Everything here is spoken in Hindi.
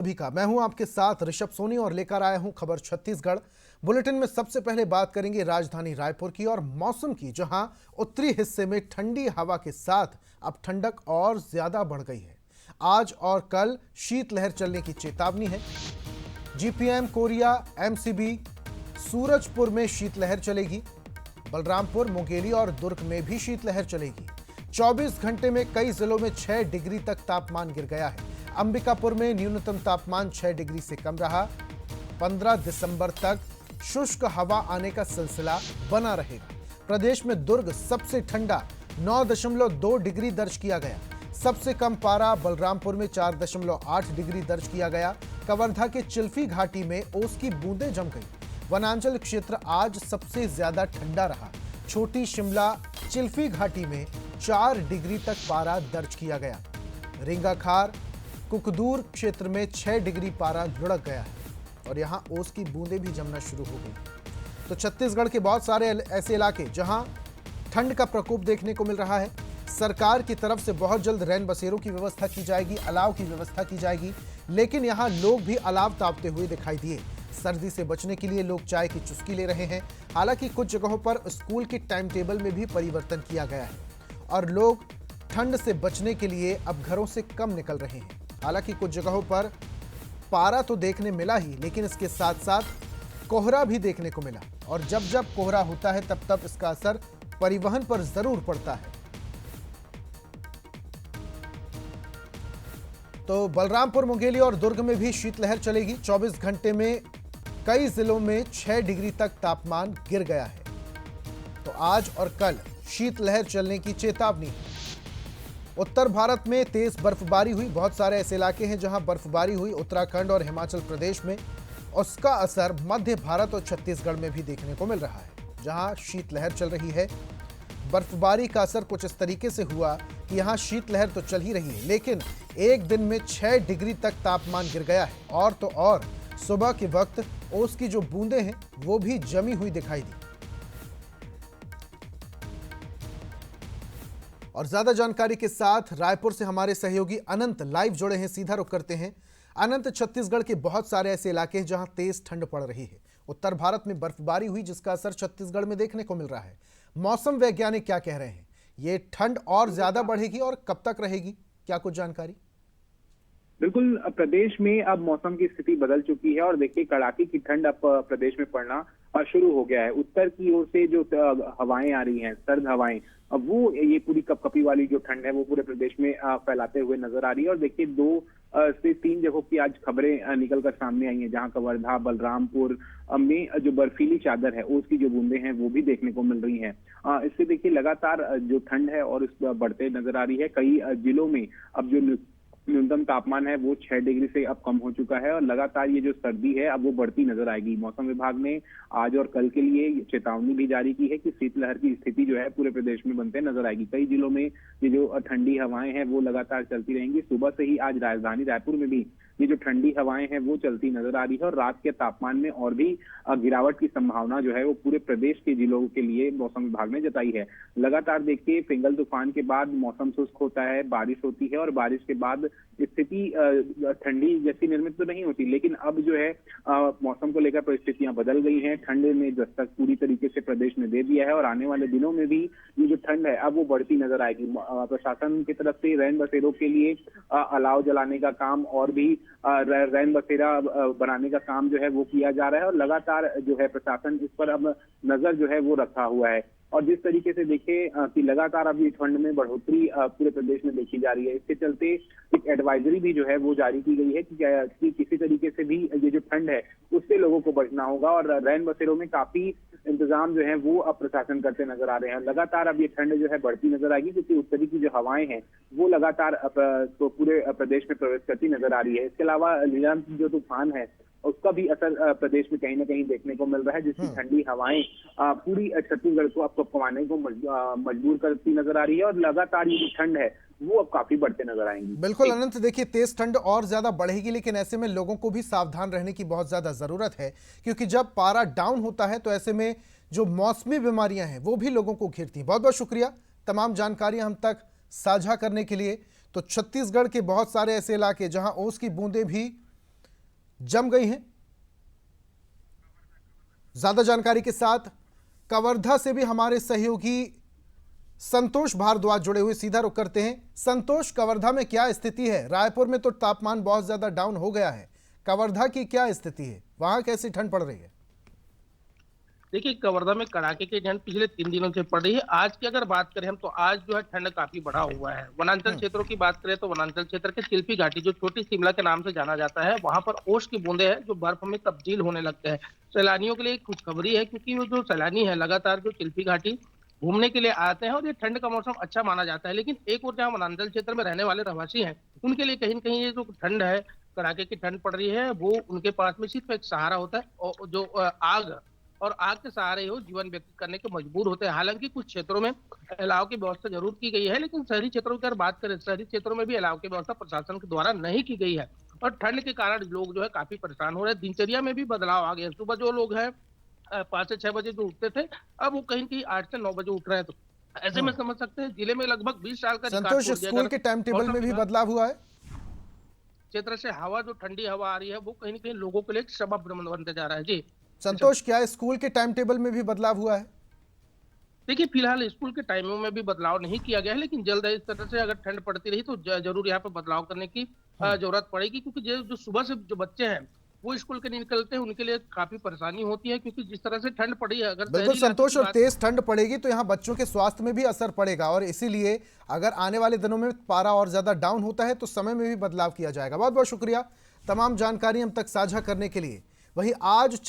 सभी का मैं हूं आपके साथ ऋषभ सोनी और लेकर आया हूं खबर छत्तीसगढ़। बुलेटिन में सबसे पहले बात करेंगे राजधानी रायपुर की और मौसम की, जहां उत्तरी हिस्से में ठंडी हवा के साथ अब ठंडक और ज्यादा बढ़ गई है। आज और कल शीतलहर चलने की चेतावनी है। जीपीएम, कोरिया, एमसीबी, सूरजपुर में शीतलहर चलेगी। बलरामपुर, मुंगेली और दुर्ग में भी शीतलहर चलेगी। 24 घंटे में कई जिलों में 6 डिग्री तक तापमान गिर गया है। अंबिकापुर में न्यूनतम तापमान 6 डिग्री से कम रहा। 15 दिसंबर तक शुष्क हवा आने का सिलसिला बना रहेगा। प्रदेश में दुर्ग सबसे ठंडा 9.2 डिग्री दर्ज किया गया। सबसे कम पारा बलरामपुर में 4.8 डिग्री दर्ज किया गया। कवर्धा के चिल्फी घाटी में ओस की बूंदें जम गई। वनांचल क्षेत्र आज सबसे ज्यादा ठंडा रहा। छोटी शिमला चिल्फी घाटी में 4 डिग्री तक पारा दर्ज किया गया। रिंगाखार कुकदूर क्षेत्र में 6 डिग्री पारा लुढ़क गया है और यहां ओस की बूंदें भी जमना शुरू हो गई। तो छत्तीसगढ़ के बहुत सारे ऐसे इलाके जहां ठंड का प्रकोप देखने को मिल रहा है। सरकार की तरफ से बहुत जल्द रैन बसेरों की व्यवस्था की जाएगी, अलाव की व्यवस्था की जाएगी, लेकिन यहां लोग भी अलाव तापते हुए दिखाई दिए। सर्दी से बचने के लिए लोग चाय की चुस्की ले रहे हैं। हालांकि कुछ जगहों पर स्कूल के टाइम टेबल में भी परिवर्तन किया गया है और लोग ठंड से बचने के लिए अब घरों से कम निकल रहे हैं। हालांकि कुछ जगहों पर पारा तो देखने मिला ही, लेकिन इसके साथ साथ कोहरा भी देखने को मिला और जब जब कोहरा होता है तब तब इसका असर परिवहन पर जरूर पड़ता है। तो बलरामपुर, मुंगेली और दुर्ग में भी शीतलहर चलेगी। 24 घंटे में कई जिलों में 6 डिग्री तक तापमान गिर गया है। तो आज और कल शीतलहर चलने की चेतावनी है। उत्तर भारत में तेज बर्फबारी हुई। बहुत सारे ऐसे इलाके हैं जहां बर्फबारी हुई। उत्तराखंड और हिमाचल प्रदेश में उसका असर मध्य भारत और छत्तीसगढ़ में भी देखने को मिल रहा है, जहां शीतलहर चल रही है। बर्फबारी का असर कुछ इस तरीके से हुआ कि यहां शीतलहर तो चल ही रही है, लेकिन एक दिन में 6 डिग्री तक तापमान गिर गया है। और तो और सुबह के वक्त ओस की जो बूंदें हैं वो भी जमी हुई दिखाई दी। और ज्यादा जानकारी के साथ रायपुर से हमारे सहयोगी अनंत लाइव जुड़े हैं। सीधा रुख करते हैं। अनंत, छत्तीसगढ़ के बहुत सारे ऐसे इलाके हैं जहां तेज ठंड पड़ रही है। उत्तर भारत में बर्फबारी हुई जिसका असर छत्तीसगढ़ में देखने को मिल रहा है। मौसम वैज्ञानिक क्या कह रहे हैं? ये ठंड और ज्यादा बढ़ेगी और कब तक रहेगी? क्या कुछ जानकारी? बिल्कुल, प्रदेश में अब मौसम की स्थिति बदल चुकी है और देखिए कड़ाके की ठंड अब प्रदेश में पड़ना शुरू हो गया है। उत्तर की ओर से जो हवाएं आ रही हैं, सर्द हवाएं, अब वो ये पूरी कपकपी वाली जो ठंड है वो पूरे प्रदेश में फैलाते हुए नजर आ रही है। और देखिए 2 से 3 जगहों की आज खबरें निकलकर सामने आई हैं, जहां कवर्धा, बलरामपुर में जो बर्फीली चादर है उसकी जो बूंदें हैं वो भी देखने को मिल रही हैं। इससे देखिए लगातार जो ठंड है और इस बढ़ते नजर आ रही है। कई जिलों में अब जो न्यूनतम तापमान है वो 6 डिग्री से अब कम हो चुका है और लगातार ये जो सर्दी है अब वो बढ़ती नजर आएगी। मौसम विभाग ने आज और कल के लिए चेतावनी भी जारी की है कि शीतलहर की स्थिति जो है पूरे प्रदेश में बनते नजर आएगी। कई जिलों में ये जो ठंडी हवाएं हैं वो लगातार चलती रहेंगी। सुबह से ही आज राजधानी रायपुर में भी ये जो ठंडी हवाएं हैं वो चलती नजर आ रही है और रात के तापमान में और भी गिरावट की संभावना जो है वो पूरे प्रदेश के जिलों के लिए मौसम विभाग ने जताई है। लगातार देखिए फिंगल तूफान के बाद मौसम शुष्क होता है, बारिश होती है और बारिश के बाद स्थिति ठंडी जैसी निर्मित तो नहीं होती, लेकिन अब जो है मौसम को लेकर परिस्थितियां बदल गई हैं। ठंड ने दस्तक पूरी तरीके से प्रदेश में दे दिया है और आने वाले दिनों में भी ये जो ठंड है अब वो बढ़ती नजर आएगी। प्रशासन की तरफ से रैन बसेरों के लिए अलाव जलाने का काम और भी रैन बसेरा बनाने का काम जो है वो किया जा रहा है और लगातार जो है प्रशासन इस पर अब नजर जो है वो रखा हुआ है। और जिस तरीके से देखें कि लगातार अब ये ठंड में बढ़ोतरी पूरे प्रदेश में देखी जा रही है, इसके चलते एक एडवाइजरी भी जो है वो जारी की गई है कि किसी तरीके से भी ये जो ठंड है उससे लोगों को बचना होगा। और रैन बसेरों में काफी इंतजाम जो है वो अब प्रशासन करते नजर आ रहे हैं। लगातार अब ये ठंड जो है बढ़ती नजर आएगी क्योंकि उत्तरी की जो हवाएं हैं वो लगातार तो पूरे प्रदेश में प्रवेश करती नजर आ रही है। इसके अलावा लीलाम जो तूफान है उसका भी असर प्रदेश में कहीं ना कहीं देखने को मिल रहा है, जिसकी ठंडी हवाएं पूरी छत्तीसगढ़ को अब कमाने को मजबूर करती नजर आ रही है और लगातार ये ठंड है वो अब काफी बढ़ते नजर आएंगी। बिल्कुल अनंत, देखिए तेज ठंड और ज्यादा बढ़ेगी, लेकिन ऐसे में लोगों को भी सावधान रहने की बहुत ज्यादा जरूरत है, क्योंकि जब पारा डाउन होता है तो ऐसे में जो मौसमी बीमारियां हैं वो भी लोगों को घेरती हैं। बहुत बहुत शुक्रिया तमाम जानकारियां हम तक साझा करने के लिए। तो छत्तीसगढ़ के बहुत सारे ऐसे इलाके जहां ओस की बूंदें भी जम गई हैं। ज्यादा जानकारी के साथ कवर्धा से भी हमारे सहयोगी संतोष भारद्वाज जुड़े हुए, सीधा रुख करते हैं। संतोष, कवर्धा में क्या स्थिति है? रायपुर में तो तापमान बहुत ज्यादा डाउन हो गया है, कवर्धा की क्या स्थिति है? वहां कैसी ठंड पड़ रही है? देखिए, कवर्धा में कड़ाके की ठंड पिछले 3 दिनों से पड़ रही है। आज की अगर बात करें हम, तो आज जो है ठंड काफी बढ़ा हुआ है। वनांचल क्षेत्रों की बात करें तो वनांचल क्षेत्र के चिल्पी घाटी, जो छोटी शिमला के नाम से जाना जाता है, वहां पर ओस की बूंदे हैं जो बर्फ में तब्दील होने लगते हैं। सैलानियों के लिए खुशखबरी है, क्योंकि वो जो सैलानी है लगातार जो चिल्पी घाटी घूमने के लिए आते हैं और ये ठंड का मौसम अच्छा माना जाता है। लेकिन एक और जहाँ वनांचल क्षेत्र में रहने वाले रहवासी हैं, उनके लिए कहीं न कहीं ये जो ठंड है, कड़ाके की ठंड पड़ रही है, वो उनके पास में सिर्फ एक सहारा होता है, और जो आग, और आग के सहारे ही वो जीवन व्यतीत करने के मजबूर होते हैं। हालांकि कुछ क्षेत्रों में अलाव की व्यवस्था जरूर की गई है, लेकिन शहरी क्षेत्रों की अगर बात करें, शहरी क्षेत्रों में भी अलाव की व्यवस्था प्रशासन के द्वारा नहीं की गई है, और ठंड के कारण लोग जो है काफी परेशान हो रहे हैं। दिनचर्या में भी बदलाव आ गया। सुबह जो लोग हैं 5 से 6 बजे जो उठते थे, अब वो कहीं कहीं 8 से 9 बजे उठ रहे हैं। तो ऐसे में समझ सकते हैं जिले में लगभग 20 साल का रिकॉर्ड संतोष, तोड़ दिया। स्कूल अगर के टाइम टेबल मौसम में भी विभाग बदलाव हुआ है? क्षेत्र से हवा, जो ठंडी हवा आ रही है, वो कहीं न कहीं लोगों के लिए एक सबब बनते जा रहा है। जी। संतोष, क्या स्कूल के टाइम टेबल में भी बदलाव हुआ है? देखिए, फिलहाल स्कूल के टाइमों में भी बदलाव नहीं किया गया है, लेकिन जल्द इस तरह से अगर ठंड पड़ती रही तो जरूर यहाँ पे बदलाव करने की जरूरत पड़ेगी, क्योंकि जो सुबह से जो बच्चे हैं वो स्कूल के नहीं निकलते हैं, उनके लिए काफी परेशानी होती है, क्योंकि जिस तरह से ठंड पड़ी है, अगर बिल्कुल शहरी इलाके संतोष, की और बात। तेज ठंड पड़ेगी तो यहाँ बच्चों के स्वास्थ्य में भी असर पड़ेगा, और इसीलिए अगर आने वाले दिनों में पारा और ज्यादा डाउन होता है तो समय में भी बदलाव किया जाएगा। बहुत बहुत शुक्रिया तमाम जानकारी हम तक साझा करने के लिए। वहीं आज